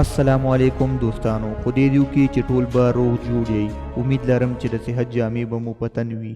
السلام علیکم دوستانو، خدای دې وکړي چې ټول به روغ جوړ یئ. امید لرم چې د صحت جامې به مو په تن وي.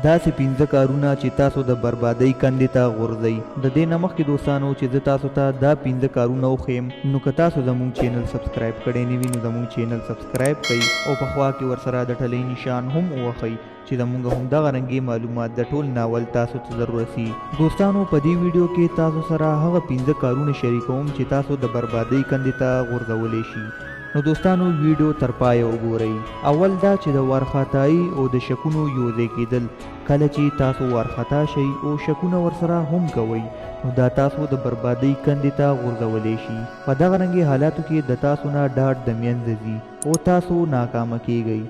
داسې 15 کارونه چې تاسو د بربادۍ کندې ته غورځئ. د دې نه مخکې دوستانو چې زه تاسو ته دا 15 کارونه وښیم، نو که تاسو زموږ چینل سبسکرایب کړی نه وي نو زموږ چینل سبسکرایب کړئ او په خوا کې ورسره د ټلۍ نشان هم ووهئ چې زموږ همدغه رنګې معلومات د ټول ناول تاسو ته ضرور رسي. دوستانو په دې ویډیو کې تاسو سره هغه 15 کارونه شریکوم چې تاسو د بربادۍ کندې ته غورځولی شي. نو دوستانو ویډیو تر پایه وګورئ. اول دا چې د وارخطایي او د شکونو یوځای کېدل. کله چې تاسو وارخطا شئ او شکونه ورسره هم کوئ، نو دا تاسو د بربادۍ کندې ته غورځولی شي. په دغه رنګې حالاتو کې د تاسو نه ډاډ د منځه ځي او تاسو ناکامه کیږئ.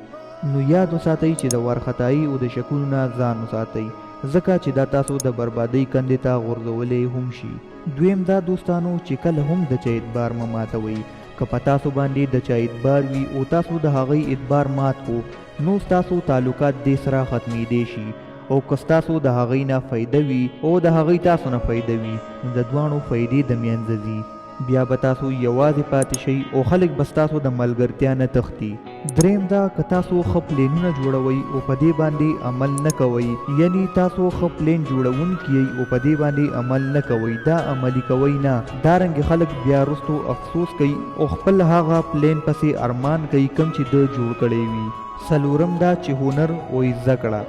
نو یاد وساتئ چې د وارخطایي او د شکونو نه ځان وساتئ، ځکه چې دا تاسو د بربادۍ کندې ته غورځولی هم شي. دویم دا دوستانو چې کله هم د چا اعتبار مه ماتوئ. که په تاسو باندې د چا اعتبار وي او تاسو د هغوی اعتبار مات کو، نو ستاسو تعلقات دې سره ختمېدی شي. او که ستاسو د هغوی نه فایده وي او د هغوی تاسو نه فایده وي، نو د دواړو فایدې د منځه ځي. بیا به تاسو یوازې پاتې شئ او خلک به ستاسو د ملګرتیا نه تښتي. دریم دا که تاسو ښه پلینونه جوړوئ او په دې باندې عمل نه کوئ، یعنی تاسو ښه پلین جوړونکي یئ او په دې باندې عمل نه کوئ، دا عملي کوئ نه. دارنګې خلک بیا وروستو افسوس کوي او خپل هغه پلین پسې ارمان کوي کوم چې ده جوړ کړی وي. څلورم دا چې هنر او زده کړه.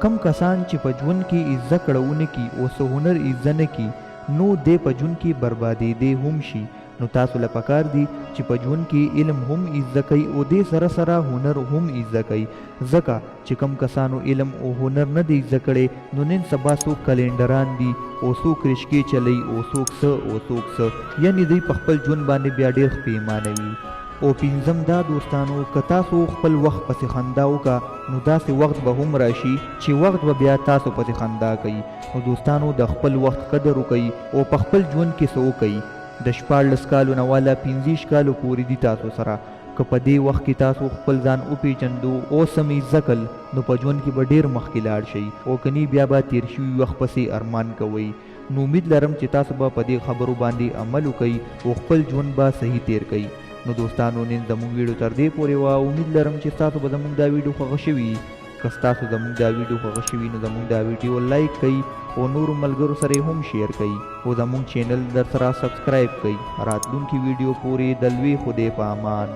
کم کسان چې په ژوند کې زده کړه ونه کړي او څه هنر زده نه کړي، نو دې په ژوند کې بربادېدی هم شي. نو تاسو له پکار دي چې په ژوند کې علم هم زده کوئ او دې سره سره هنر هم زده کوئ. ځکه چې کم کسانو علم او هنر نه دی زده کړی، نو نن سبا څوک کلینډران دي او څوک رشکې چلی او څوک څه او څوک څه، یعنې دوی په خپل ژوند باندې بیا ډېر پښیمانوي. او پنځم دا دوستانو که تاسو خپل وخت پسې خندا وکړه، نو داسې وخت به هم راشي چې وخت به بیا تاسو پسې خندا کوي. نو دوستانو د خپل وخت قدر وکړئ او په خپل ژوند کې څه وکړئ. د 14 کالو نه والا 25 کالو پورې دي تاسو سره. که په دې وخت کې تاسو خپل ځان وپېژندو او سمې زده کړل، نو په ژوند کې به ډېر مخکې لاړ شئ او کني بیا به تیر شوي وخت پسې ارمان کوئ. نو امید لرم چې تاسو به په دې خبرو باندې عمل وکړئ او خپل ژوند به صحیح تیر کړئ. نو دوستانو نن زموږ ویډیو تر دې پورې وه. امید لرم چې تاسو به زموږ دا ویډیو خوښه شوي. که ستاسو زموږ دا ویډیو خوښه شوي نو زموږ دا ویډیو لایک کړئ او نورو ملګرو سره هم شیر کړئ او زموږ چینل در سره سبسکرایب کړئ. راتلونکي ویډیو پورې د لوی خدای په امان.